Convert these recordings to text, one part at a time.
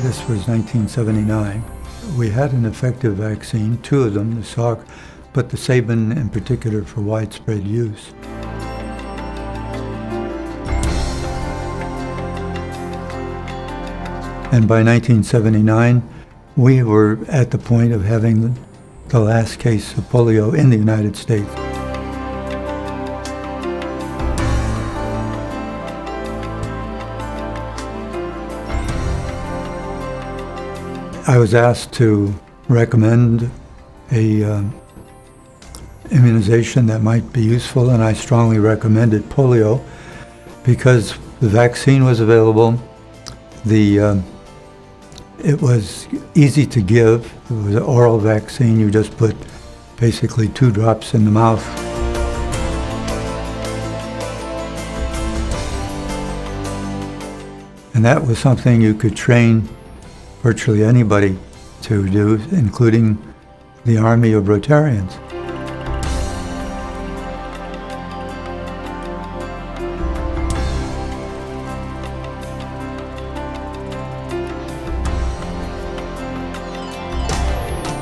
This was 1979. We had an effective vaccine, 2 of them, the Salk, but the Sabin in particular for widespread use. And by 1979, we were at the point of having the last case of polio in the United States. I was asked to recommend a immunization that might be useful, and I strongly recommended polio because the vaccine was available. It was easy to give. It was an oral vaccine. You just put basically 2 drops in the mouth. And that was something you could train virtually anybody to do, including the army of Rotarians.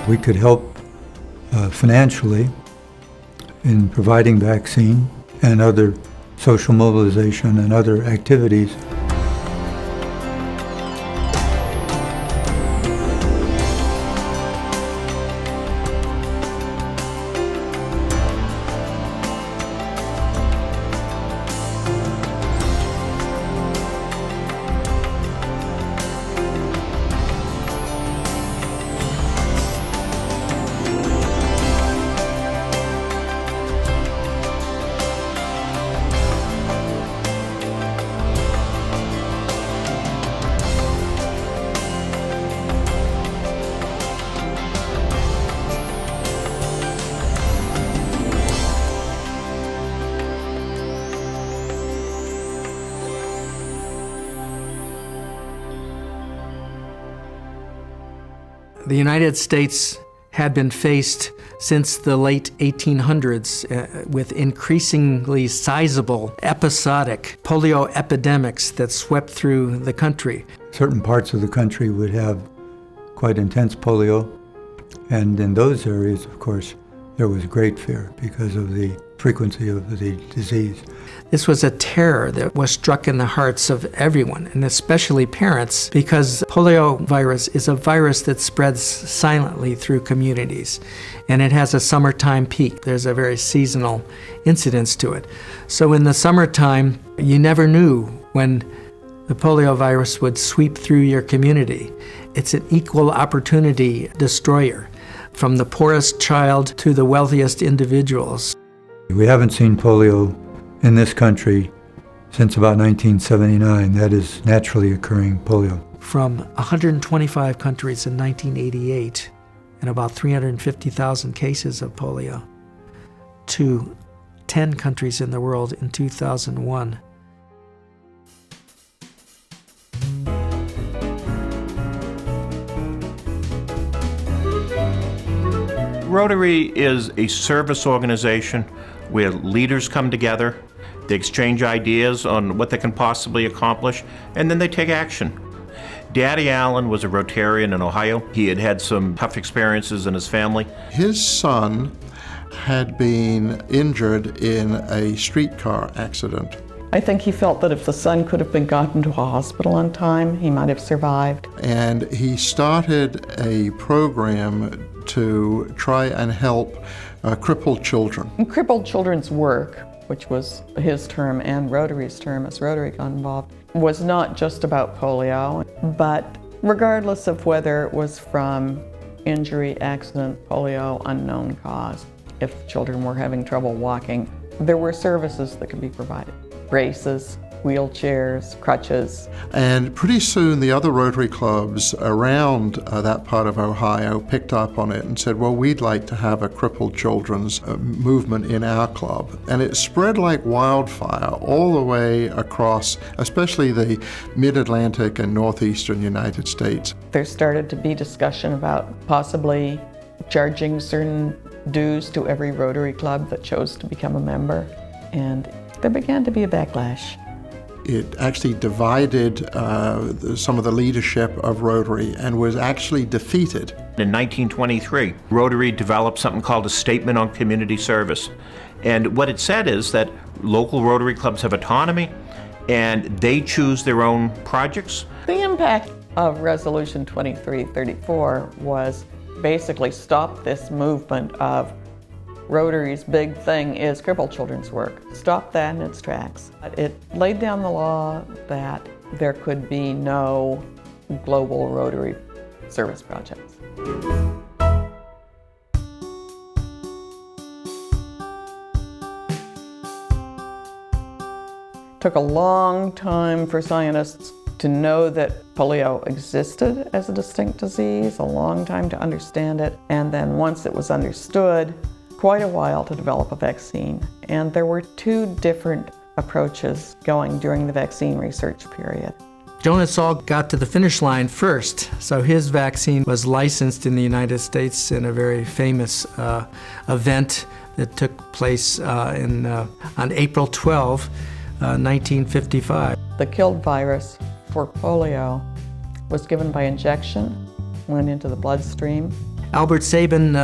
We could help financially in providing vaccine and other social mobilization and other activities. The United States had been faced since the late 1800s with increasingly sizable episodic polio epidemics that swept through the country. Certain parts of the country would have quite intense polio, and in those areas, of course, there was great fear because of the frequency of the disease. This was a terror that was struck in the hearts of everyone, and especially parents, because polio virus is a virus that spreads silently through communities, and it has a summertime peak. There's a very seasonal incidence to it. So in the summertime, you never knew when the polio virus would sweep through your community. It's an equal opportunity destroyer, from the poorest child to the wealthiest individuals. We haven't seen polio in this country since about 1979. That is naturally occurring polio. From 125 countries in 1988 and about 350,000 cases of polio to 10 countries in the world in 2001. Rotary is a service organization where leaders come together, they exchange ideas on what they can possibly accomplish, and then they take action. Daddy Allen was a Rotarian in Ohio. He had had some tough experiences in his family. His son had been injured in a streetcar accident. I think he felt that if the son could have been gotten to a hospital on time, he might have survived. And he started a program to try and help crippled children. And crippled children's work, which was his term and Rotary's term as Rotary got involved, was not just about polio, but regardless of whether it was from injury, accident, polio, unknown cause, if children were having trouble walking, there were services that could be provided. Braces, wheelchairs, crutches. And pretty soon the other Rotary clubs around that part of Ohio picked up on it and said, well, we'd like to have a crippled children's movement in our club. And it spread like wildfire all the way across, especially the mid-Atlantic and northeastern United States. There started to be discussion about possibly charging certain dues to every Rotary club that chose to become a member. And there began to be a backlash. It actually divided some of the leadership of Rotary and was actually defeated. In 1923, Rotary developed something called a Statement on Community Service. And what it said is that local Rotary clubs have autonomy and they choose their own projects. The impact of Resolution 2334 was basically stop this movement of Rotary's big thing is crippled children's work. Stop that in its tracks. It laid down the law that there could be no global Rotary service projects. Took a long time for scientists to know that polio existed as a distinct disease, a long time to understand it, and then once it was understood, quite a while to develop a vaccine. And there were two different approaches going during the vaccine research period. Jonas Salk got to the finish line first, so his vaccine was licensed in the United States in a very famous event that took place on April 12, 1955. The killed virus for polio was given by injection, went into the bloodstream. Albert Sabin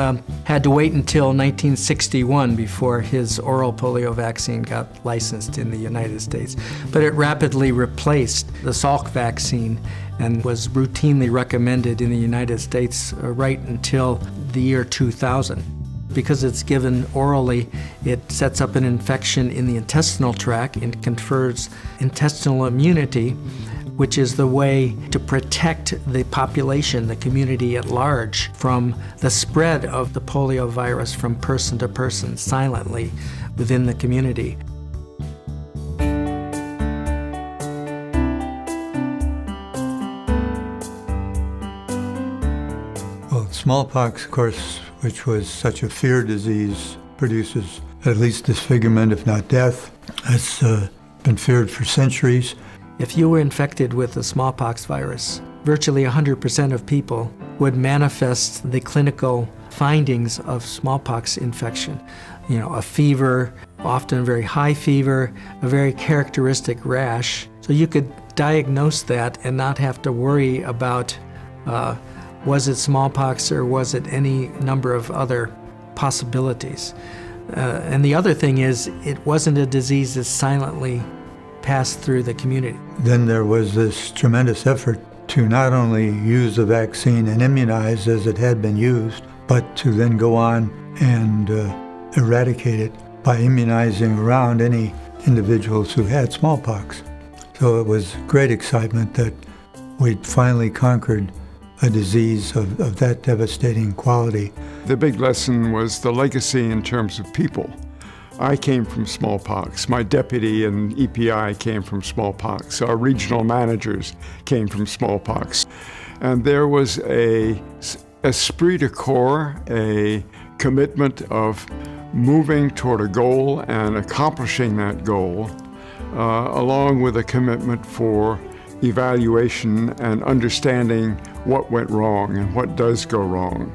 had to wait until 1961 before his oral polio vaccine got licensed in the United States. But it rapidly replaced the Salk vaccine and was routinely recommended in the United States right until the year 2000. Because it's given orally, it sets up an infection in the intestinal tract and confers intestinal immunity, which is the way to protect the population, the community at large, from the spread of the polio virus from person to person silently within the community. Well, smallpox, of course, which was such a feared disease, produces at least disfigurement, if not death. It's been feared for centuries. If you were infected with the smallpox virus, virtually 100% of people would manifest the clinical findings of smallpox infection. You know, a fever, often a very high fever, a very characteristic rash. So you could diagnose that and not have to worry about was it smallpox or was it any number of other possibilities. And the other thing is, it wasn't a disease that silently passed through the community. Then there was this tremendous effort to not only use the vaccine and immunize as it had been used, but to then go on and eradicate it by immunizing around any individuals who had smallpox. So it was great excitement that we'd finally conquered a disease of that devastating quality. The big lesson was the legacy in terms of people. I came from smallpox. My deputy in EPI came from smallpox. Our regional managers came from smallpox. And there was a esprit de corps, a commitment of moving toward a goal and accomplishing that goal, along with a commitment for evaluation and understanding what went wrong and what does go wrong.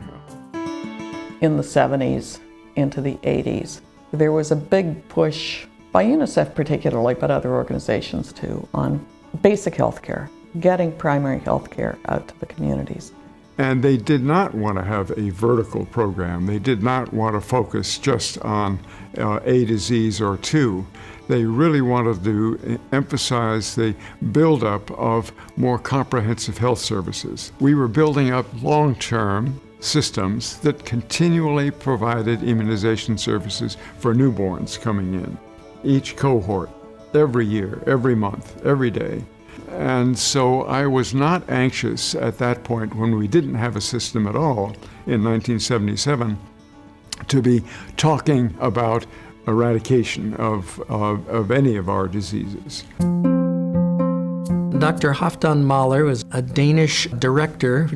In the 70s into the 80s, there was a big push by UNICEF particularly, but other organizations too, on basic health care, getting primary health care out to the communities. And they did not want to have a vertical program. They did not want to focus just on a disease or two. They really wanted to emphasize the buildup of more comprehensive health services. We were building up long-term systems that continually provided immunization services for newborns coming in. Each cohort, every year, every month, every day. And so I was not anxious at that point, when we didn't have a system at all in 1977, to be talking about eradication of any of our diseases. Dr. Halfdan Mahler was a Danish director,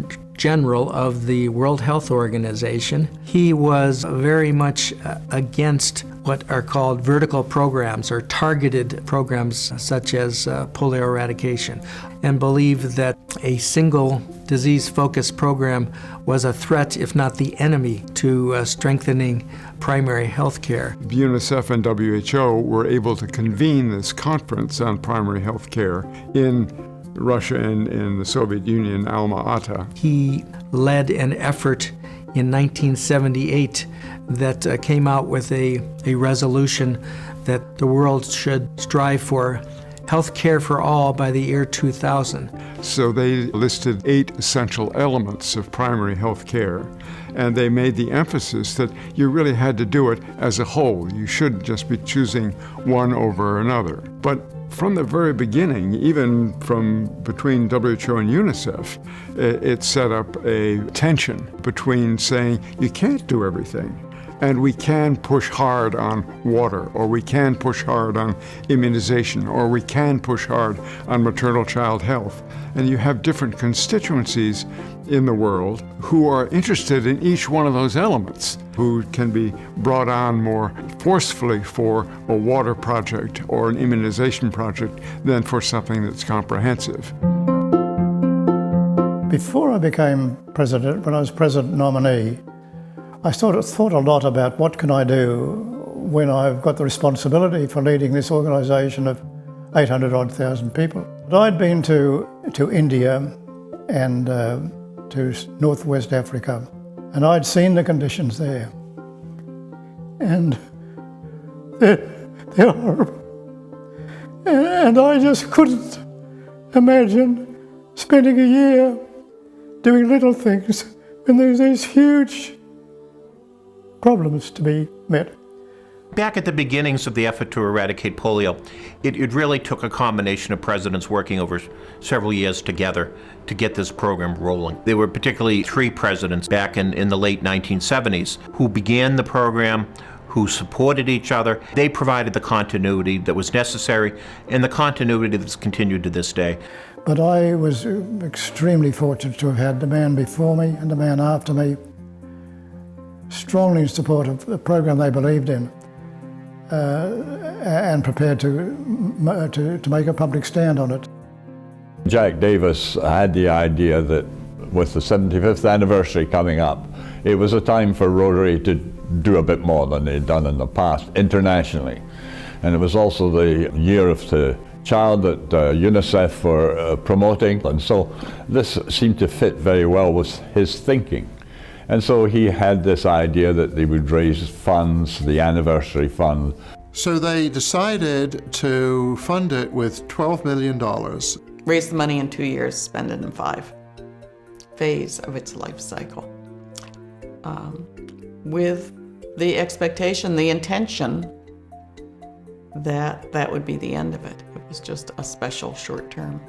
General of the World Health Organization. He was very much against what are called vertical programs or targeted programs such as polio eradication, and believed that a single disease-focused program was a threat, if not the enemy, to strengthening primary health care. UNICEF and WHO were able to convene this conference on primary health care in Russia and in the Soviet Union, Alma-Ata. He led an effort in 1978 that came out with a resolution that the world should strive for health care for all by the year 2000. So they listed 8 essential elements of primary health care, and they made the emphasis that you really had to do it as a whole. You shouldn't just be choosing one over another. But from the very beginning, even from between WHO and UNICEF, it set up a tension between saying you can't do everything, and we can push hard on water, or we can push hard on immunization, or we can push hard on maternal-child health. And you have different constituencies in the world who are interested in each one of those elements, who can be brought on more forcefully for a water project or an immunization project than for something that's comprehensive. Before I became president, when I was president nominee, I sort of thought a lot about what can I do when I've got the responsibility for leading this organisation of 800,000 people. I'd been to India and to Northwest Africa, and I'd seen the conditions there. And they're horrible. And I just couldn't imagine spending a year doing little things when there's these huge problems to be met. Back at the beginnings of the effort to eradicate polio, it really took a combination of presidents working over several years together to get this program rolling. There were particularly 3 presidents back in the late 1970s who began the program, who supported each other. They provided the continuity that was necessary and the continuity that's continued to this day. But I was extremely fortunate to have had the man before me and the man after me strongly in support of the program they believed in, and prepared to make a public stand on it. Jack Davis had the idea that with the 75th anniversary coming up, it was a time for Rotary to do a bit more than they'd done in the past internationally. And it was also the year of the child that UNICEF were promoting, and so this seemed to fit very well with his thinking. And so he had this idea that they would raise funds, the anniversary fund. So they decided to fund it with $12 million. Raise the money in 2 years, spend it in 5. Phase of its life cycle. With the expectation, the intention that that would be the end of it. It was just a special short-term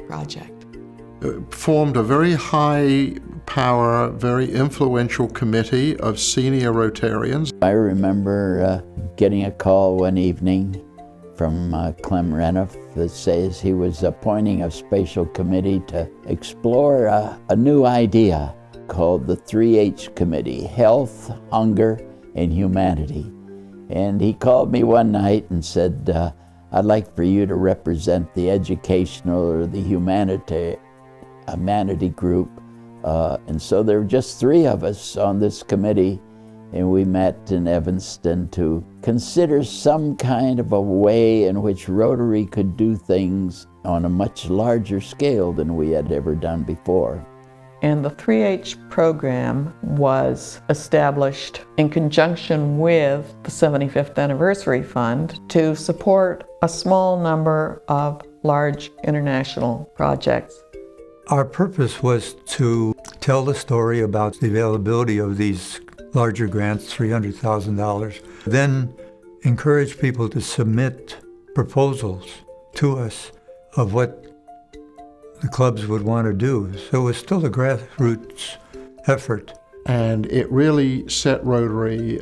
project. It formed a very high-power, very influential committee of senior Rotarians. I remember getting a call one evening from Clem Reniff that says he was appointing a special committee to explore a new idea called the 3H Committee, Health, Hunger, and Humanity. And he called me one night and said, I'd like for you to represent the educational or the humanity group. And so there were just 3 of us on this committee, and we met in Evanston to consider some kind of a way in which Rotary could do things on a much larger scale than we had ever done before. And the 3H program was established in conjunction with the 75th Anniversary Fund to support a small number of large international projects. Our purpose was to tell the story about the availability of these larger grants, $300,000, then encourage people to submit proposals to us of what the clubs would want to do. So it was still a grassroots effort. And it really set Rotary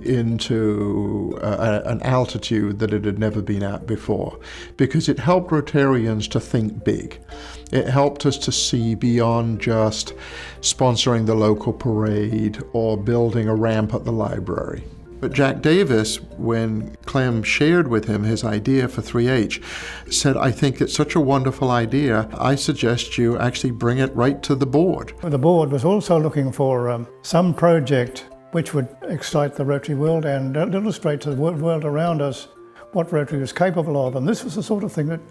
into an altitude that it had never been at before, because it helped Rotarians to think big. It helped us to see beyond just sponsoring the local parade or building a ramp at the library. But Jack Davis, when Clem shared with him his idea for 3H, said, I think it's such a wonderful idea, I suggest you actually bring it right to the board. The board was also looking for some project which would excite the Rotary world and illustrate to the world around us what Rotary was capable of, and this was the sort of thing that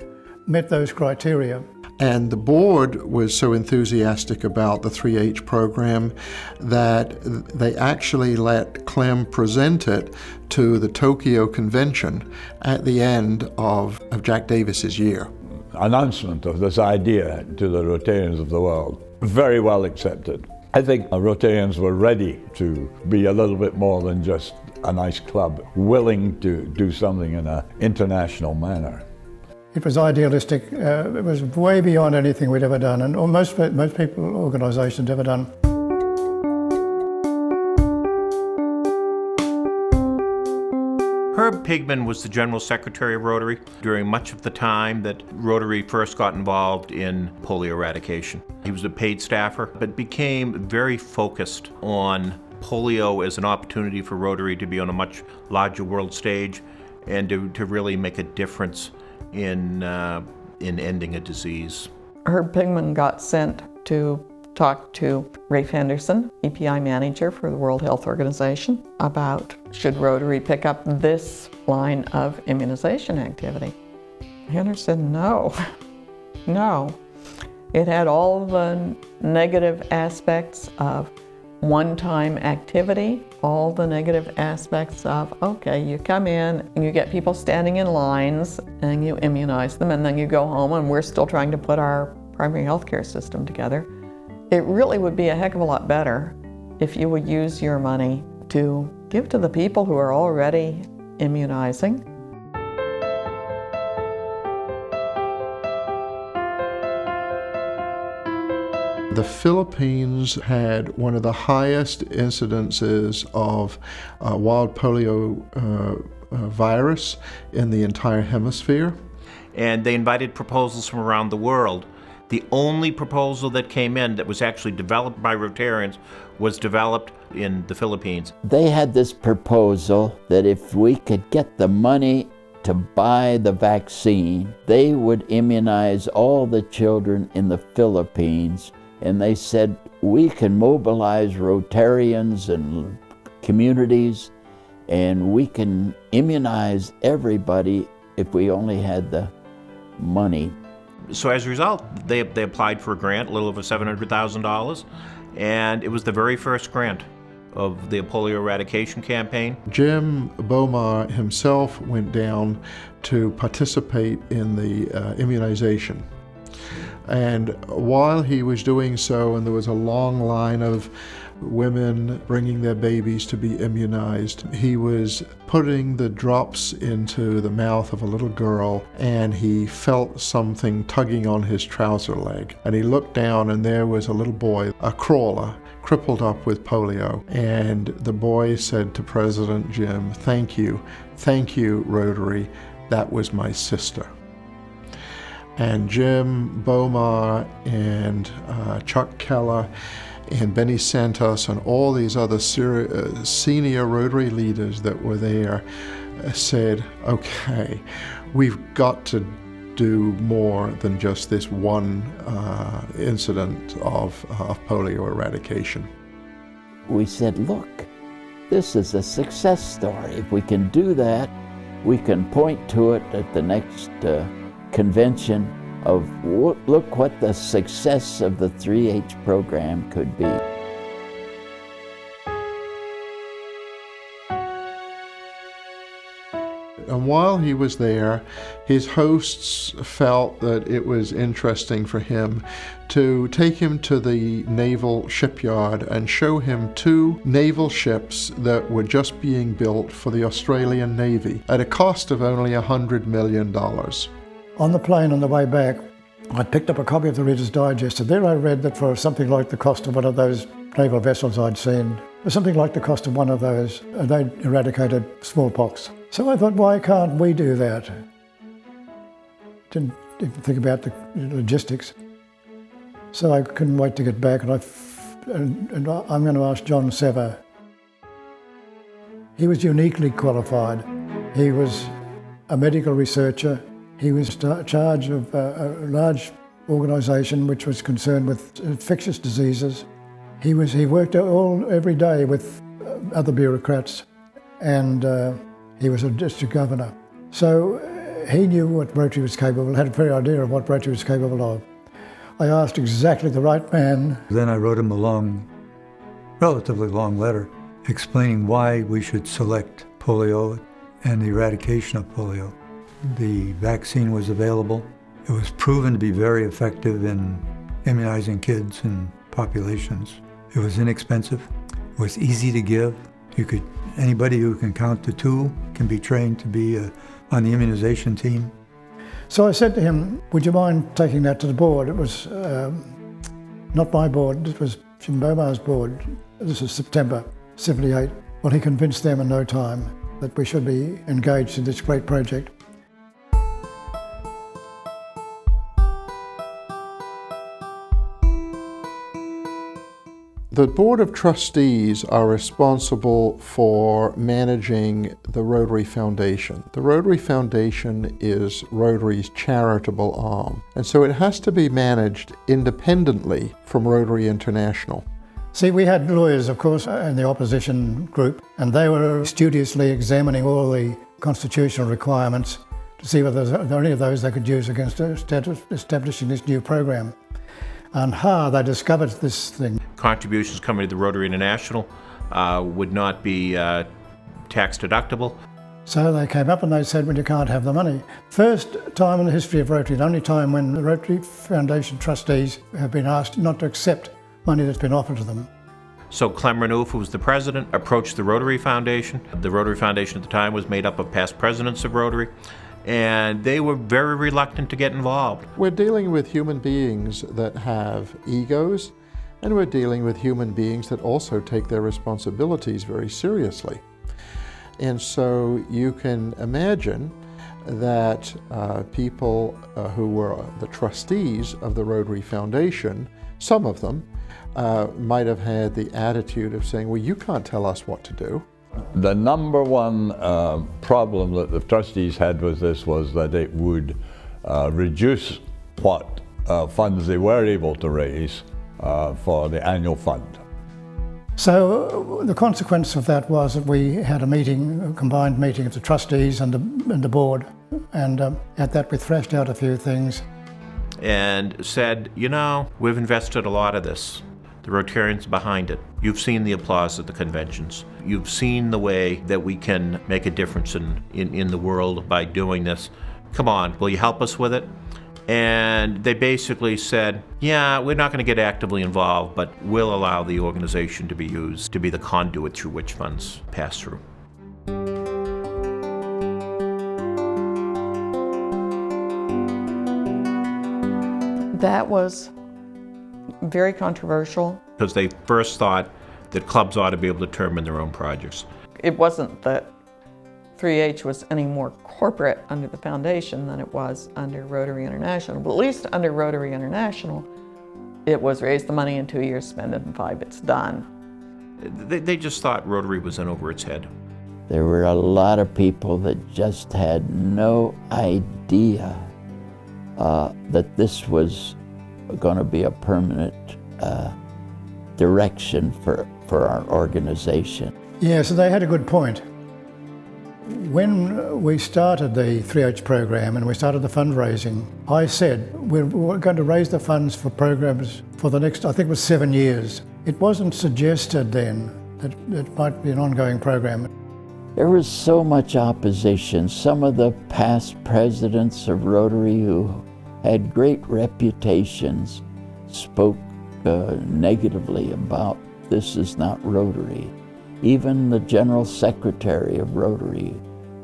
met those criteria. And the board was so enthusiastic about the 3H program that they actually let Clem present it to the Tokyo Convention at the end of Jack Davis's year. Announcement of this idea to the Rotarians of the world, very well accepted. I think Rotarians were ready to be a little bit more than just a nice club, willing to do something in an international manner. It was idealistic. It was way beyond anything we'd ever done, and most people, organisations ever done. Herb Pigman was the General Secretary of Rotary during much of the time that Rotary first got involved in polio eradication. He was a paid staffer, but became very focused on polio as an opportunity for Rotary to be on a much larger world stage and to really make a difference in ending a disease. Herb Pigman got sent to talk to Rafe Henderson, EPI manager for the World Health Organization, about should Rotary pick up this line of immunization activity. Henderson, no. It had all the negative aspects of one-time activity, all the negative aspects of, okay, you come in and you get people standing in lines and you immunize them and then you go home and we're still trying to put our primary health care system together. It really would be a heck of a lot better if you would use your money to give to the people who are already immunizing. The Philippines had one of the highest incidences of wild polio virus in the entire hemisphere. And they invited proposals from around the world. The only proposal that came in that was actually developed by Rotarians was developed in the Philippines. They had this proposal that if we could get the money to buy the vaccine, they would immunize all the children in the Philippines. And they said, we can mobilize Rotarians and communities, and we can immunize everybody if we only had the money. So as a result, they applied for a grant, a little over $700,000, and it was the very first grant of the polio eradication campaign. Jim Bomar himself went down to participate in the immunization. And while he was doing so, and there was a long line of women bringing their babies to be immunized, he was putting the drops into the mouth of a little girl, and he felt something tugging on his trouser leg. And he looked down, and there was a little boy, a crawler, crippled up with polio. And the boy said to President Jim, thank you, Rotary, that was my sister. And Jim Bomar and Chuck Keller and Benny Santos and all these other senior Rotary leaders that were there said, okay, we've got to do more than just this one incident of polio eradication. We said, look, this is a success story. If we can do that, we can point to it at the next convention of look what the success of the 3H program could be. And while he was there, his hosts felt that it was interesting for him to take him to the naval shipyard and show him 2 naval ships that were just being built for the Australian Navy at a cost of only $100 million. On the plane on the way back, I picked up a copy of the Reader's Digest, and there I read that for something like the cost of one of those naval vessels I'd seen. It was something like the cost of one of those, and they'd eradicated smallpox. So I thought, why can't we do that? Didn't even think about the logistics. So I couldn't wait to get back, and I'm going to ask John Sever. He was uniquely qualified. He was a medical researcher. He was in charge of a large organisation which was concerned with infectious diseases. He worked every day with other bureaucrats, and he was a district governor. So he knew what Rotary was capable, had a fair idea of what Rotary was capable of. I asked exactly the right man. Then I wrote him a relatively long letter explaining why we should select polio and the eradication of polio. The vaccine was available. It was proven to be very effective in immunizing kids and populations. It was inexpensive. It was easy to give. Anybody who can count to 2 can be trained to be on the immunization team. So I said to him, would you mind taking that to the board? It was not my board, it was Jim Bomar's board. This is September '78. Well, he convinced them in no time that we should be engaged in this great project. The Board of Trustees are responsible for managing the Rotary Foundation. The Rotary Foundation is Rotary's charitable arm, and so it has to be managed independently from Rotary International. See, we had lawyers, of course, in the opposition group, and they were studiously examining all the constitutional requirements to see whether there were any of those they could use against establishing this new program. And they discovered this thing. Contributions coming to the Rotary International would not be tax deductible. So they came up and they said, well, you can't have the money. First time in the history of Rotary, the only time when the Rotary Foundation trustees have been asked not to accept money that's been offered to them. So Clem Renouf, who was the president, approached the Rotary Foundation. The Rotary Foundation at the time was made up of past presidents of Rotary, and they were very reluctant to get involved. We're dealing with human beings that have egos, and we're dealing with human beings that also take their responsibilities very seriously. And so you can imagine that people who were the trustees of the Rotary Foundation, some of them, might have had the attitude of saying, well, you can't tell us what to do. The number one problem that the trustees had with this was that it would reduce what funds they were able to raise for the annual fund. So the consequence of that was that we had a combined meeting of the trustees and the board, and at that we thrashed out a few things. And said, we've invested a lot of this. The Rotarians behind it. You've seen the applause at the conventions. You've seen the way that we can make a difference in the world by doing this. Come on, will you help us with it? And they basically said, yeah, we're not going to get actively involved, but we'll allow the organization to be used to be the conduit through which funds pass through. That was very controversial. Because they first thought that clubs ought to be able to determine their own projects. It wasn't that 3H was any more corporate under the foundation than it was under Rotary International. But at least under Rotary International, it was raise the money in 2 years, spend it in 5, it's done. They just thought Rotary was in over its head. There were a lot of people that just had no idea that this was going to be a permanent direction for our organization. Yeah, so they had a good point. When we started the 3H program and we started the fundraising, I said we're going to raise the funds for programs for the next, I think it was 7 years. It wasn't suggested then that it might be an ongoing program. There was so much opposition. Some of the past presidents of Rotary who had great reputations spoke negatively about this is not Rotary. Even the General Secretary of Rotary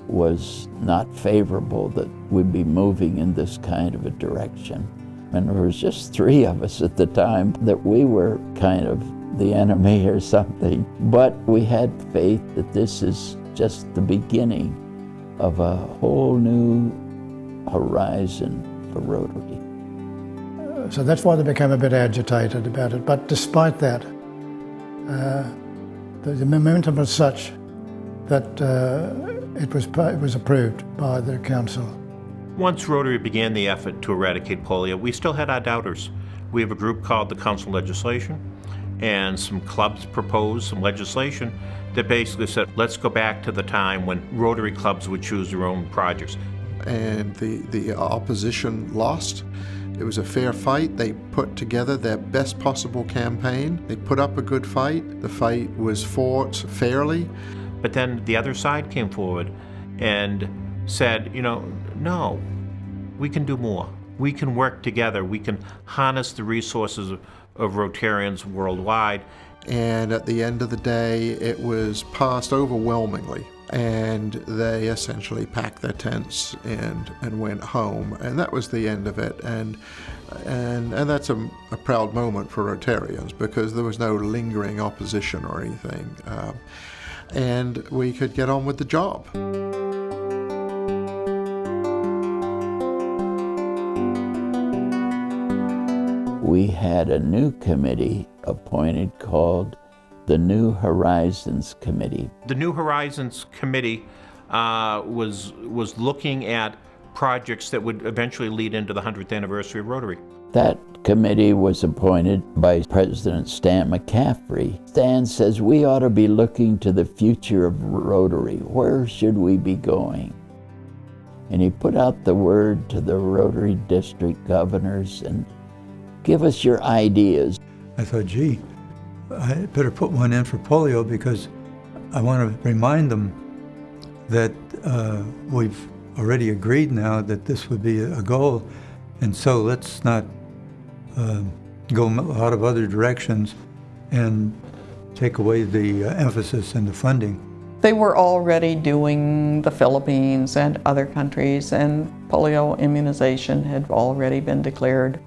was not favorable that we'd be moving in this kind of a direction. And there was just 3 of us at the time that we were kind of the enemy or something. But we had faith that this is just the beginning of a whole new horizon for Rotary. So that's why they became a bit agitated about it. But despite that, the momentum was such that it was approved by the council. Once Rotary began the effort to eradicate polio, we still had our doubters. We have a group called the Council Legislation, and some clubs proposed some legislation that basically said, let's go back to the time when Rotary clubs would choose their own projects. And the opposition lost. It was a fair fight. They put together their best possible campaign. They put up a good fight. The fight was fought fairly. But then the other side came forward and said, no, we can do more. We can work together. We can harness the resources of Rotarians worldwide. And at the end of the day, it was passed overwhelmingly. And they essentially packed their tents and went home. And that was the end of it. And that's a proud moment for Rotarians, because there was no lingering opposition or anything. And we could get on with the job. We had a new committee appointed called the New Horizons Committee. The New Horizons Committee was looking at projects that would eventually lead into the 100th anniversary of Rotary. That committee was appointed by President Stan McCaffrey. Stan says we ought to be looking to the future of Rotary. Where should we be going? And he put out the word to the Rotary district governors and give us your ideas. I thought, gee, I better put one in for polio, because I want to remind them that we've already agreed now that this would be a goal, and so let's not go a lot of other directions and take away the emphasis and the funding. They were already doing the Philippines and other countries, and polio immunization had already been declared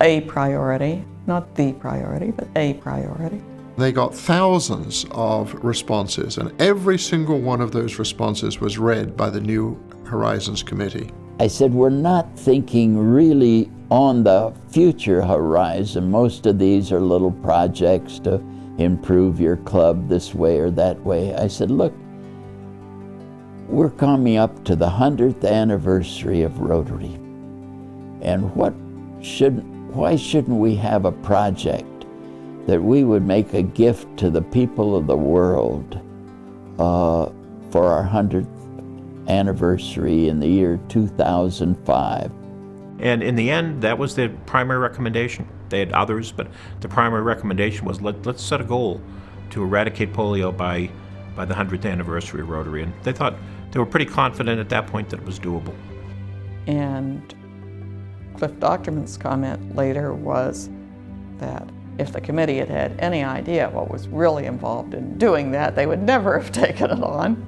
a priority, not the priority, but a priority. They got thousands of responses, and every single one of those responses was read by the New Horizons Committee. I said, we're not thinking really on the future horizon. Most of these are little projects to improve your club this way or that way. I said, look, we're coming up to the 100th anniversary of Rotary. And why shouldn't we have a project that we would make a gift to the people of the world for our 100th anniversary in the year 2005. And in the end, that was their primary recommendation. They had others, but the primary recommendation was let's set a goal to eradicate polio by the 100th anniversary of Rotary. And they thought, they were pretty confident at that point that it was doable. And Cliff Docterman's comment later was that if the committee had had any idea what was really involved in doing that, they would never have taken it on.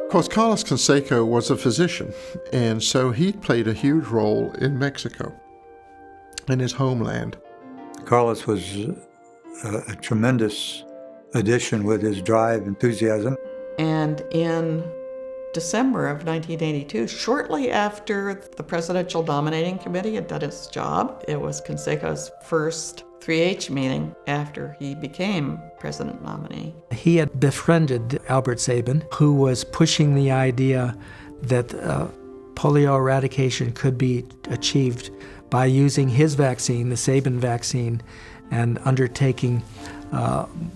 Of course, Carlos Canseco was a physician, and so he played a huge role in Mexico, in his homeland. Carlos was a tremendous addition with his drive, enthusiasm. And in December of 1982, shortly after the Presidential Nominating Committee had done its job, it was Canseco's first 3H meeting after he became president nominee. He had befriended Albert Sabin, who was pushing the idea that polio eradication could be achieved by using his vaccine, the Sabin vaccine, and undertaking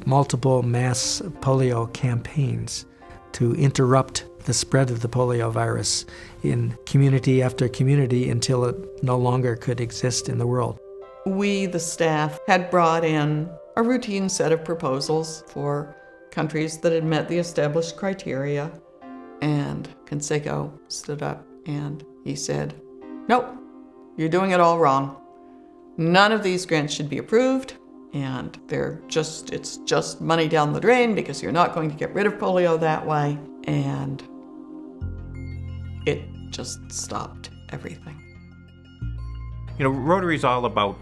multiple mass polio campaigns to interrupt the spread of the polio virus in community after community until it no longer could exist in the world. We, the staff, had brought in a routine set of proposals for countries that had met the established criteria, and Canseco stood up and he said, "Nope, you're doing it all wrong. None of these grants should be approved. and it's just money down the drain because you're not going to get rid of polio that way. And it just stopped everything. You know, Rotary is all about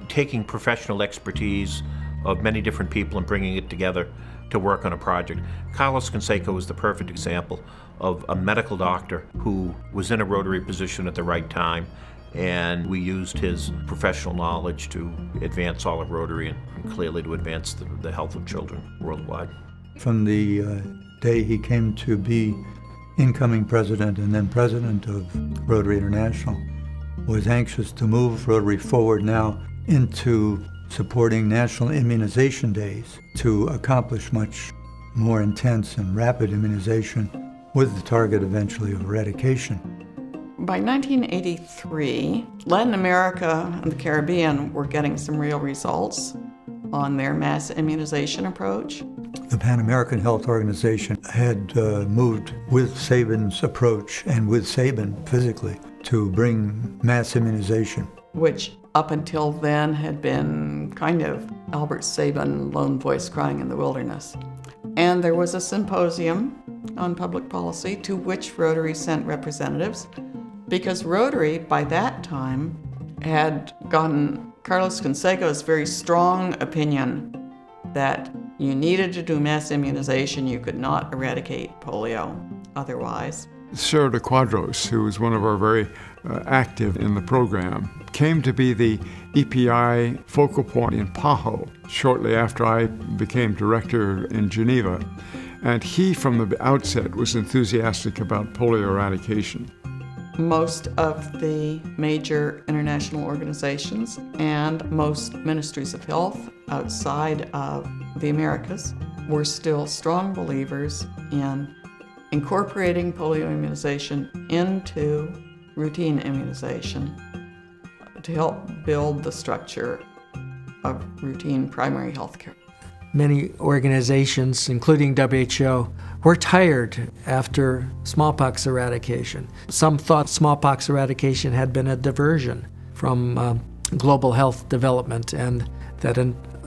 taking professional expertise of many different people and bringing it together to work on a project. Carlos Canseco is the perfect example of a medical doctor who was in a Rotary position at the right time, and we used his professional knowledge to advance all of Rotary and clearly to advance the health of children worldwide. From the day he came to be incoming president and then president of Rotary International, was anxious to move Rotary forward now into supporting national immunization days to accomplish much more intense and rapid immunization with the target eventually of eradication. By 1983, Latin America and the Caribbean were getting some real results on their mass immunization approach. The Pan American Health Organization had moved with Sabin's approach and with Sabin physically to bring mass immunization, which up until then had been kind of Albert Sabin, lone voice crying in the wilderness. And there was a symposium on public policy to which Rotary sent representatives, because Rotary, by that time, had gotten Carlos Canseco's very strong opinion that you needed to do mass immunization. You could not eradicate polio otherwise. Sarah de Quadros, who was one of our very active in the program, came to be the EPI focal point in Paho shortly after I became director in Geneva. And he, from the outset, was enthusiastic about polio eradication. Most of the major international organizations and most ministries of health outside of the Americas were still strong believers in incorporating polio immunization into routine immunization to help build the structure of routine primary health care. Many organizations, including WHO, were tired after smallpox eradication. Some thought smallpox eradication had been a diversion from global health development, and that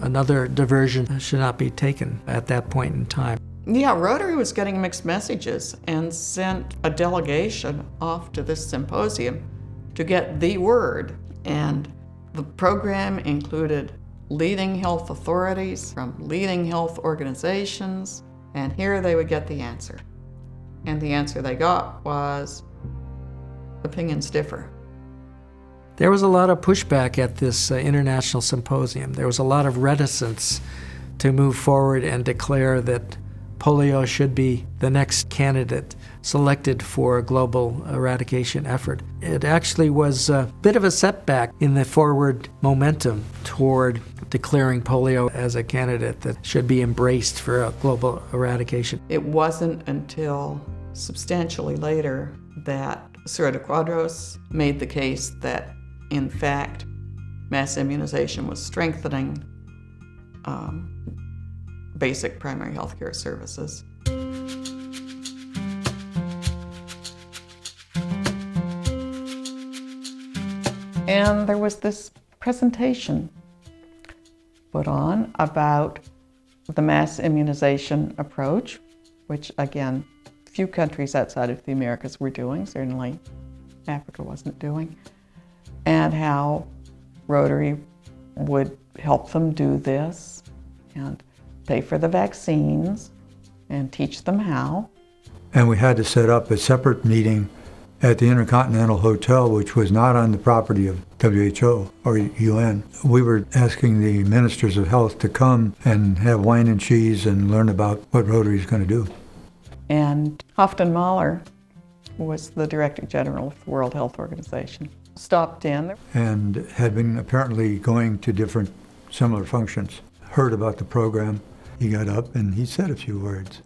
another diversion should not be taken at that point in time. Yeah, Rotary was getting mixed messages and sent a delegation off to this symposium to get the word. And the program included leading health authorities from leading health organizations, and here they would get the answer. And the answer they got was, opinions differ. There was a lot of pushback at this international symposium. There was a lot of reticence to move forward and declare that polio should be the next candidate selected for a global eradication effort. It actually was a bit of a setback in the forward momentum toward declaring polio as a candidate that should be embraced for a global eradication. It wasn't until substantially later that Sarah de Quadros made the case that, in fact, mass immunization was strengthening basic primary health care services. And there was this presentation put on about the mass immunization approach, which again, few countries outside of the Americas were doing, certainly Africa wasn't doing, and how Rotary would help them do this and pay for the vaccines and teach them how. And we had to set up a separate meeting at the Intercontinental Hotel, which was not on the property of WHO or UN. We were asking the ministers of health to come and have wine and cheese and learn about what Rotary is going to do. And Houghton Mahler was the Director General of the World Health Organization. Stopped in. And had been apparently going to different similar functions. Heard about the program. He got up and he said a few words.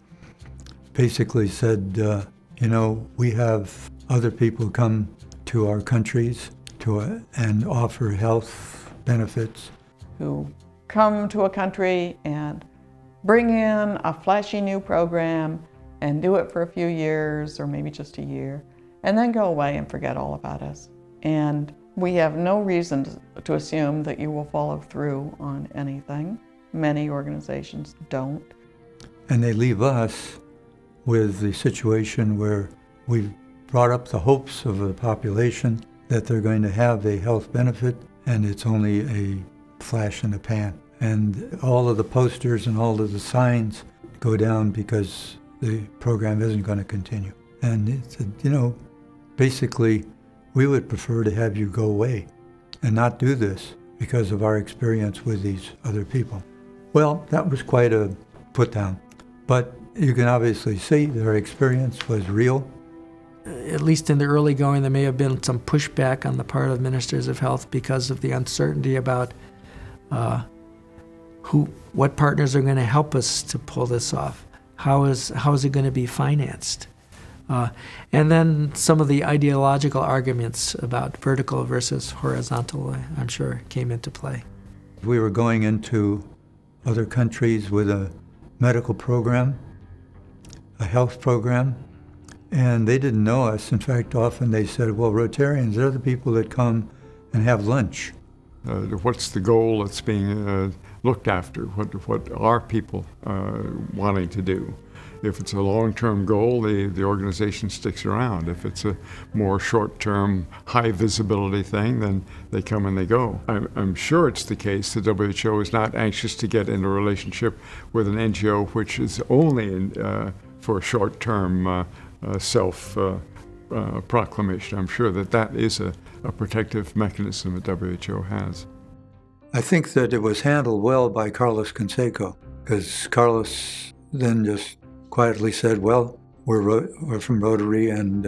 Basically said, we have other people come to our countries and offer health benefits. Who come to a country and bring in a flashy new program and do it for a few years or maybe just a year, and then go away and forget all about us. And We have no reason to assume that you will follow through on anything. Many organizations don't. And they leave us with the situation where we've brought up the hopes of the population that they're going to have a health benefit, and it's only a flash in the pan. And all of the posters and all of the signs go down because the program isn't going to continue. And it's, basically, we would prefer to have you go away and not do this because of our experience with these other people. Well, that was quite a put down. But you can obviously see their experience was real. At least in the early going, there may have been some pushback on the part of ministers of health because of the uncertainty about what partners are going to help us to pull this off. How is it going to be financed? And then some of the ideological arguments about vertical versus horizontal, I'm sure, came into play. We were going into other countries with a medical program, a health program, and they didn't know us. In fact, often they said, well, Rotarians, they're the people that come and have lunch. What's the goal that's being looked after? What are people wanting to do? If it's a long-term goal, the organization sticks around. If it's a more short-term, high-visibility thing, then they come and they go. I'm sure it's the case the WHO is not anxious to get in a relationship with an NGO which is only for short-term self-proclamation. I'm sure that is a protective mechanism that WHO has. I think that it was handled well by Carlos Canseco, because Carlos then just quietly said, well, we're from Rotary, and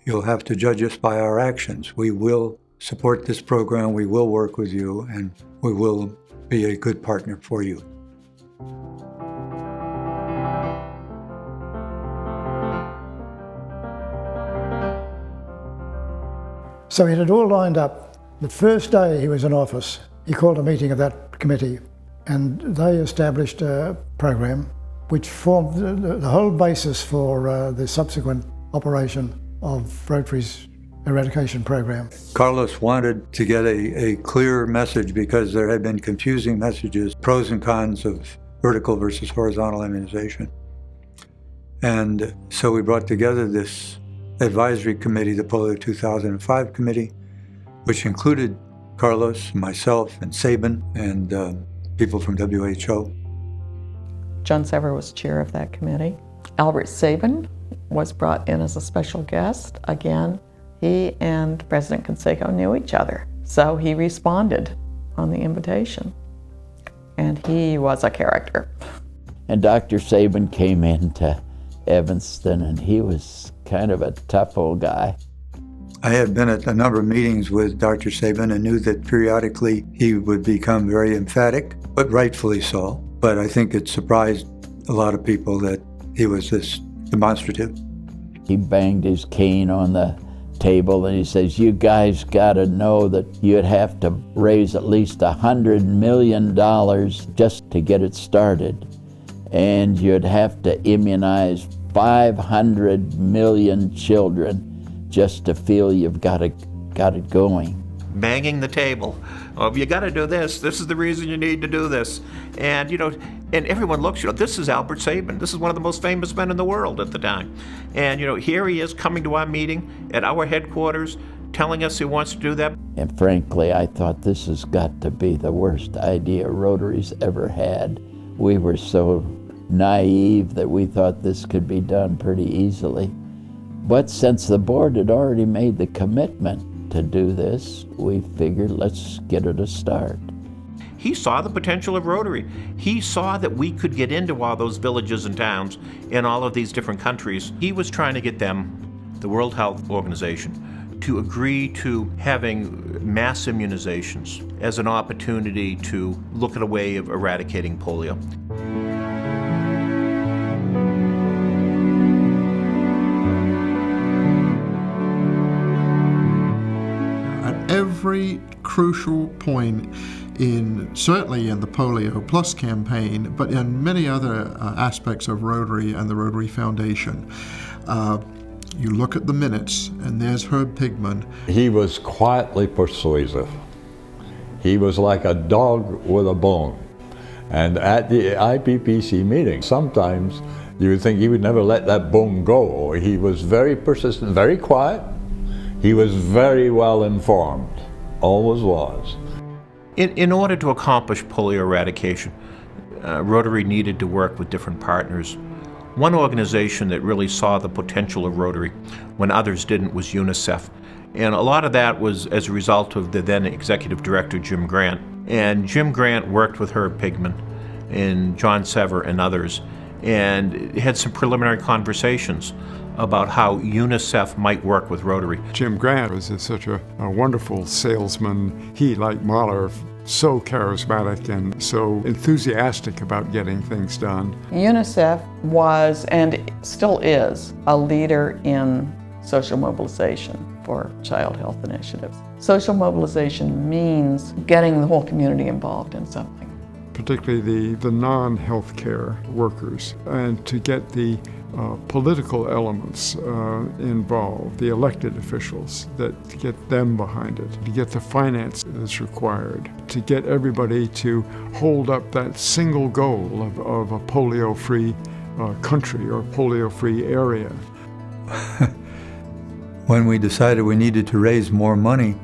you'll have to judge us by our actions. We will support this program, we will work with you, and we will be a good partner for you. So it had all lined up. The first day he was in office, he called a meeting of that committee, and they established a program which formed the whole basis for the subsequent operation of Rotary's Eradication program. Carlos wanted to get a clear message because there had been confusing messages, pros and cons of vertical versus horizontal immunization. And so we brought together this advisory committee, the Polio 2005 committee, which included Carlos, myself, and Sabin, and people from WHO. John Sever was chair of that committee. Albert Sabin was brought in as a special guest. Again, he and President Canseco knew each other, so he responded on the invitation. And he was a character. And Dr. Sabin came into Evanston, and he was kind of a tough old guy. I had been at a number of meetings with Dr. Sabin and knew that periodically he would become very emphatic, but rightfully so. But I think it surprised a lot of people that he was this demonstrative. He banged his cane on the table and he says, you guys gotta know that you'd have to raise at least $100 million just to get it started. And you'd have to immunize 500 million children just to feel you've got it going. Banging the table. Oh, you got to do this. This is the reason you need to do this. And, and everyone looks, this is Albert Sabin. This is one of the most famous men in the world at the time. And, here he is coming to our meeting at our headquarters, telling us he wants to do that. And frankly, I thought this has got to be the worst idea Rotary's ever had. We were so naive that we thought this could be done pretty easily. But since the board had already made the commitment to do this, we figured let's get it a start. He saw the potential of Rotary. He saw that we could get into all those villages and towns in all of these different countries. He was trying to get them, the World Health Organization, to agree to having mass immunizations as an opportunity to look at a way of eradicating polio. Every crucial point certainly in the Polio Plus campaign, but in many other aspects of Rotary and the Rotary Foundation, You look at the minutes, and there's Herb Pigman. He was quietly persuasive. He was like a dog with a bone. And at the IPPC meeting, sometimes you would think he would never let that bone go. He was very persistent, very quiet. He was very well informed, always was. In order to accomplish polio eradication, Rotary needed to work with different partners. One organization that really saw the potential of Rotary when others didn't was UNICEF. And a lot of that was as a result of the then executive director, Jim Grant. And Jim Grant worked with Herb Pigman and John Sever and others, and had some preliminary conversations about how UNICEF might work with Rotary. Jim Grant was such a wonderful salesman. He, like Mahler, so charismatic and so enthusiastic about getting things done. UNICEF was, and still is, a leader in social mobilization for child health initiatives. Social mobilization means getting the whole community involved in something. Particularly the non-healthcare workers, and to get the political elements involved, the elected officials, to get them behind it, to get the finance that's required, to get everybody to hold up that single goal of a polio-free country or polio-free area. When we decided we needed to raise more money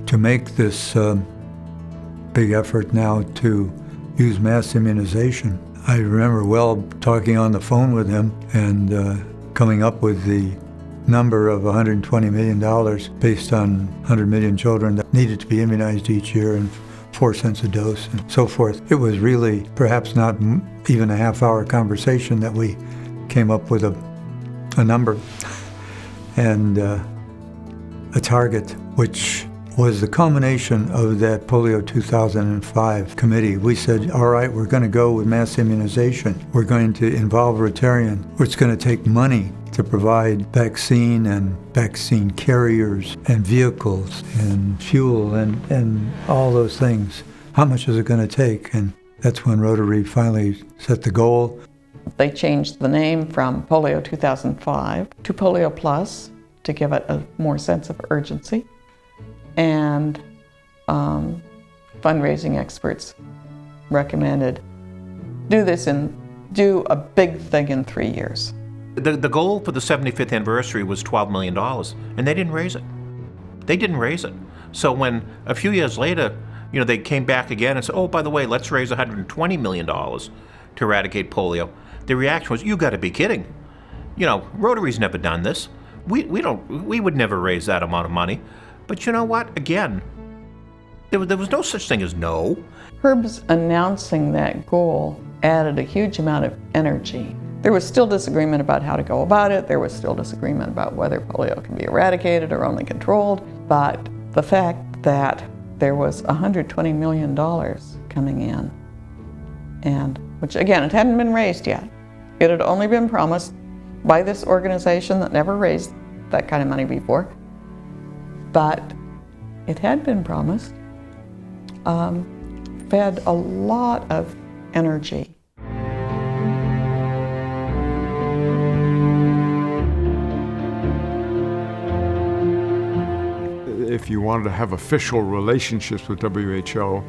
to make this big effort now to use mass immunization, I remember well talking on the phone with him and coming up with the number of $120 million based on 100 million children that needed to be immunized each year and 4 cents a dose and so forth. It was really perhaps not even a half-hour conversation that we came up with a number and a target, which was the culmination of that Polio 2005 committee. We said, all right, we're going to go with mass immunization. We're going to involve Rotarian. It's going to take money to provide vaccine and vaccine carriers and vehicles and fuel and all those things. How much is it going to take? And that's when Rotary finally set the goal. They changed the name from Polio 2005 to Polio Plus to give it a more sense of urgency. And fundraising experts recommended do a big thing in 3 years. The goal for the 75th anniversary was $12 million, and they didn't raise it. They didn't raise it. So when a few years later, they came back again and said, oh, by the way, let's raise $120 million to eradicate polio, the reaction was, you got to be kidding. Rotary's never done this. We would never raise that amount of money. But you know what? Again, there was no such thing as no. Herb's announcing that goal added a huge amount of energy. There was still disagreement about how to go about it. There was still disagreement about whether polio can be eradicated or only controlled. But the fact that there was $120 million coming in, and which again, it hadn't been raised yet. It had only been promised by this organization that never raised that kind of money before. But it had been promised, fed a lot of energy. If you wanted to have official relationships with WHO,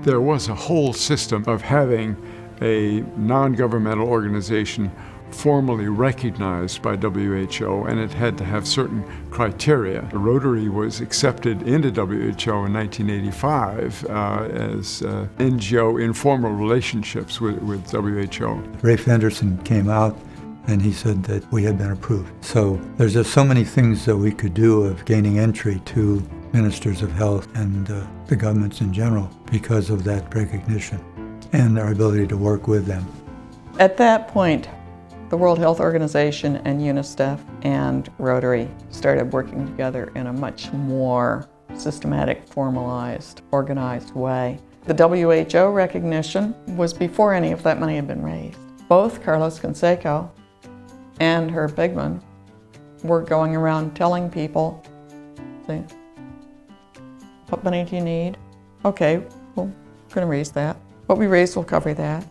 there was a whole system of having a non-governmental organization formally recognized by WHO, and it had to have certain criteria. Rotary was accepted into WHO in 1985 as NGO informal relationships with WHO. Rafe Anderson came out and he said that we had been approved. So there's just so many things that we could do of gaining entry to ministers of health and the governments in general because of that recognition and our ability to work with them. At that point, the World Health Organization and UNICEF and Rotary started working together in a much more systematic, formalized, organized way. The WHO recognition was before any of that money had been raised. Both Carlos Canseco and Herb Pigman were going around telling people, saying, what money do you need? Okay, well, we're going to raise that. What we raised will cover that.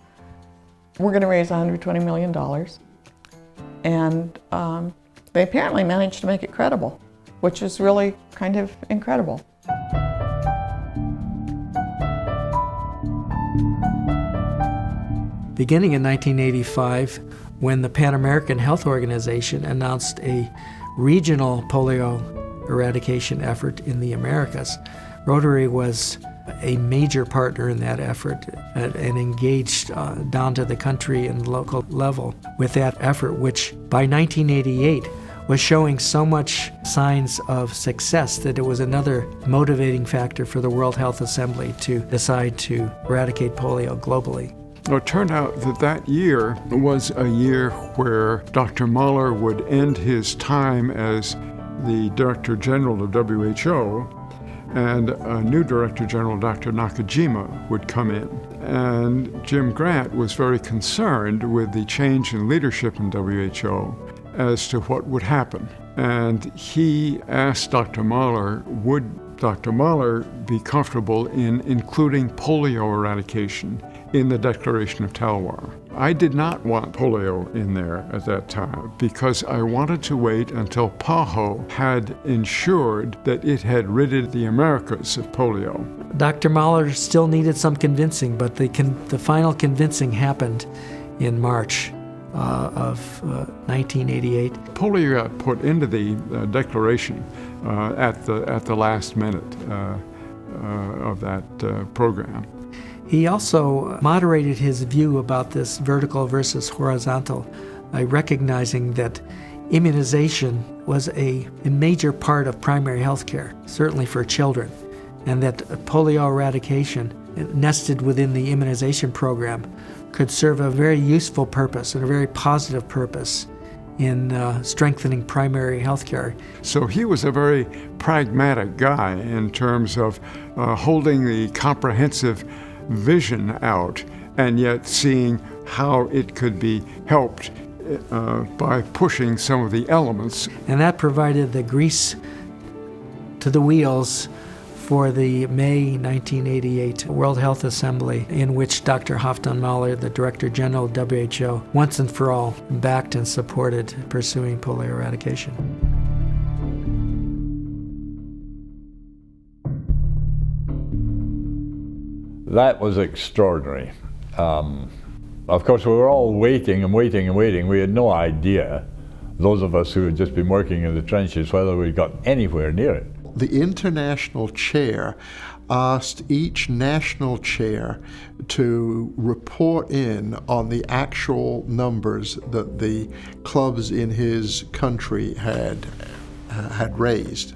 We're going to raise $120 million. And they apparently managed to make it credible, which is really kind of incredible. Beginning in 1985, when the Pan American Health Organization announced a regional polio eradication effort in the Americas, Rotary was a major partner in that effort and engaged down to the country and local level with that effort, which by 1988 was showing so much signs of success that it was another motivating factor for the World Health Assembly to decide to eradicate polio globally. It turned out that that year was a year where Dr. Mahler would end his time as the Director General of WHO, and a new Director General, Dr. Nakajima, would come in. And Jim Grant was very concerned with the change in leadership in WHO as to what would happen. And he asked Dr. Mahler, would Dr. Mahler be comfortable in including polio eradication in the Declaration of Talwar? I did not want polio in there at that time because I wanted to wait until PAHO had ensured that it had ridded the Americas of polio. Dr. Mahler still needed some convincing, but the final convincing happened in March of 1988. Polio got put into the declaration at the last minute of that program. He also moderated his view about this vertical versus horizontal by recognizing that immunization was a major part of primary health care, certainly for children, and that polio eradication nested within the immunization program could serve a very useful purpose and a very positive purpose in strengthening primary health care. So he was a very pragmatic guy in terms of holding the comprehensive vision out and yet seeing how it could be helped by pushing some of the elements. And that provided the grease to the wheels for the May 1988 World Health Assembly, in which Dr. Halfdan Mahler, the Director General of WHO, once and for all backed and supported pursuing polio eradication. That was extraordinary. Of course, we were all waiting and waiting and waiting. We had no idea, those of us who had just been working in the trenches, whether we got anywhere near it. The international chair asked each national chair to report in on the actual numbers that the clubs in his country had raised.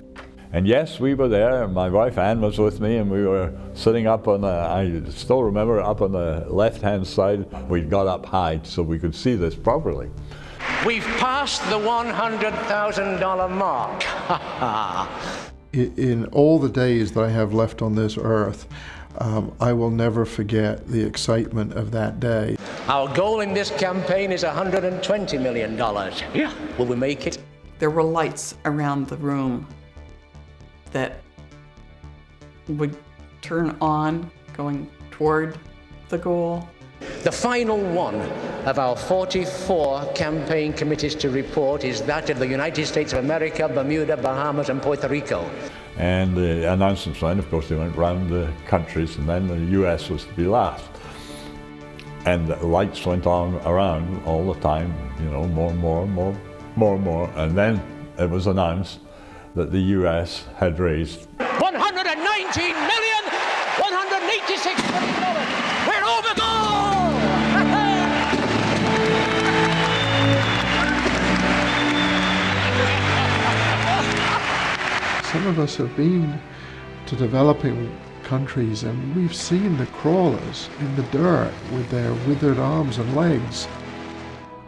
And yes, we were there. My wife Anne was with me, and we were sitting up on I still remember, up on the left-hand side. We got up high so we could see this properly. We've passed the $100,000 mark. In all the days that I have left on this earth, I will never forget the excitement of that day. Our goal in this campaign is $120 million. Yeah. Will we make it? There were lights around the room that would turn on going toward the goal. The final one of our 44 campaign committees to report is that of the United States of America, Bermuda, Bahamas, and Puerto Rico. And the announcements then, of course, they went round the countries, and then the US was to be last. And the lights went on around all the time, you know, more and more. And then it was announced that the US had raised $119,186 million. We're over goal! Some of us have been to developing countries and we've seen the crawlers in the dirt with their withered arms and legs.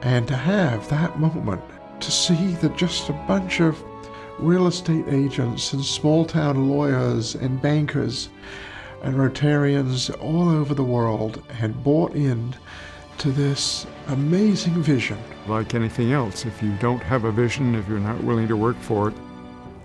And to have that moment, to see that just a bunch of real estate agents and small-town lawyers and bankers and Rotarians all over the world had bought in to this amazing vision. Like anything else, if you don't have a vision, if you're not willing to work for it,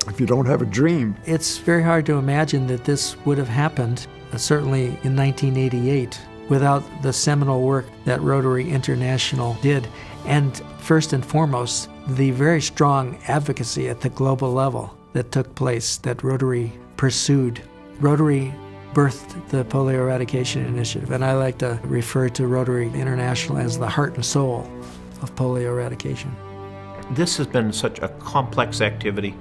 if you don't have a dream. It's very hard to imagine that this would have happened, certainly in 1988, without the seminal work that Rotary International did, and first and foremost, the very strong advocacy at the global level that took place, that Rotary pursued. Rotary birthed the Polio Eradication Initiative, and I like to refer to Rotary International as the heart and soul of polio eradication. This has been such a complex activity.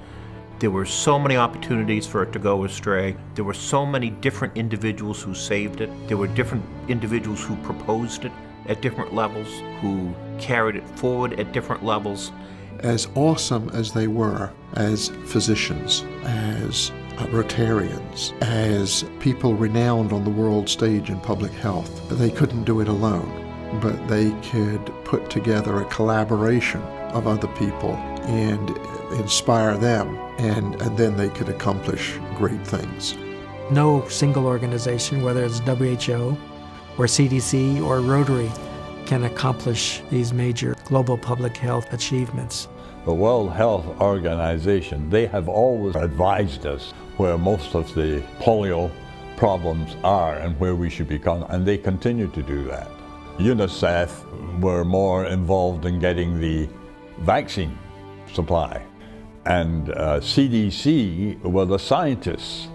There were so many opportunities for it to go astray. There were so many different individuals who saved it. There were different individuals who proposed it at different levels, who carried it forward at different levels. As awesome as they were as physicians, as Rotarians, as people renowned on the world stage in public health, they couldn't do it alone, but they could put together a collaboration of other people and inspire them, and then they could accomplish great things. No single organization, whether it's WHO or CDC or Rotary, can accomplish these major global public health achievements. The World Health Organization, they have always advised us where most of the polio problems are and where we should become, and they continue to do that. UNICEF were more involved in getting the vaccine supply, and CDC were the scientists.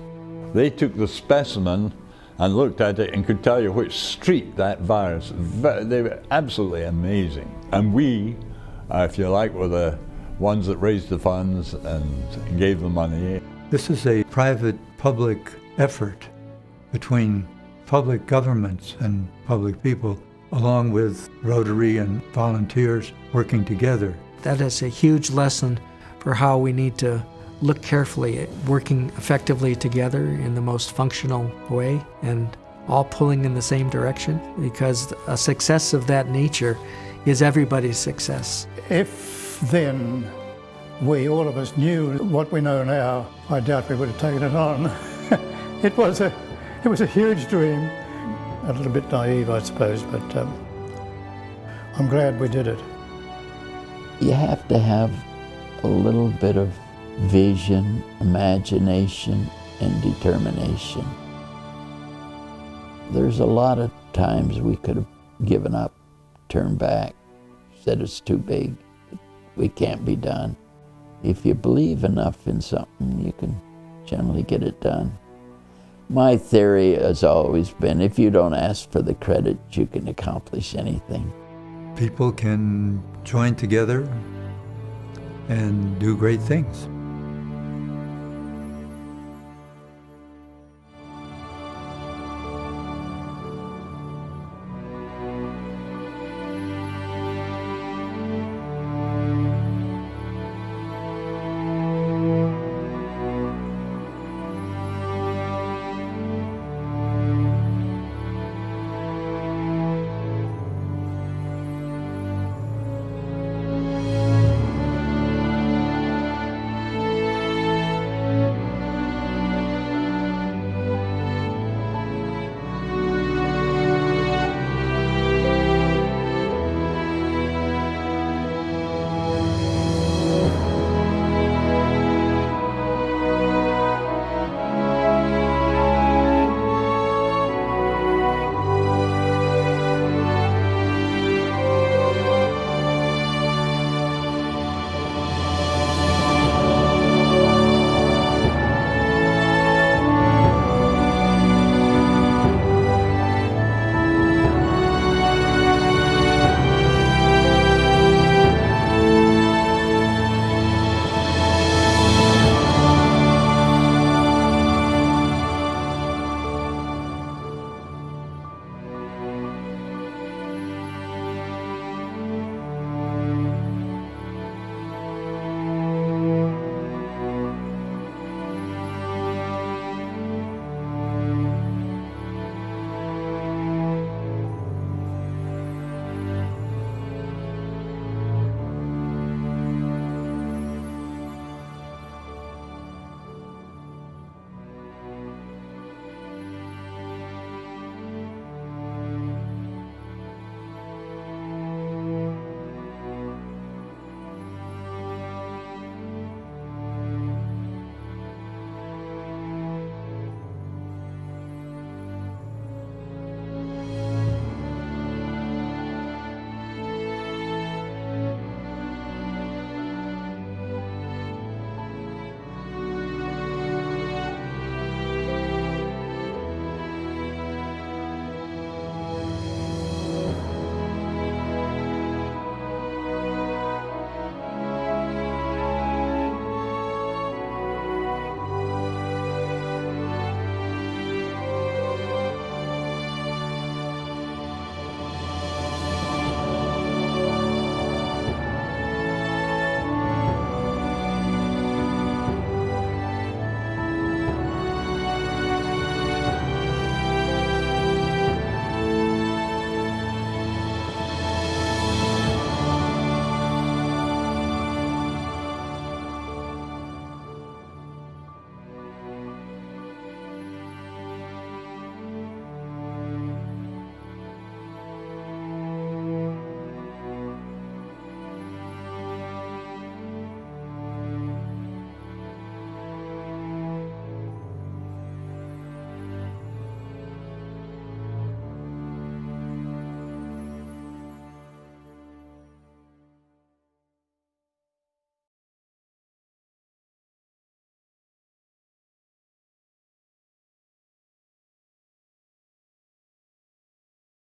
They took the specimen and looked at it and could tell you which street that virus, they were absolutely amazing. And we, if you like, were the ones that raised the funds and gave the money. This is a private-public effort between public governments and public people, along with Rotary and volunteers working together. That is a huge lesson for how we need to look carefully at working effectively together in the most functional way and all pulling in the same direction, because a success of that nature is everybody's success. If then we, all of us, knew what we know now, I doubt we would have taken it on. It was a huge dream. A little bit naive, I suppose, but I'm glad we did it. You have to have a little bit of vision, imagination, and determination. There's a lot of times we could have given up, turned back, said it's too big, we can't be done. If you believe enough in something, you can generally get it done. My theory has always been, if you don't ask for the credit, you can accomplish anything. People can join together and do great things.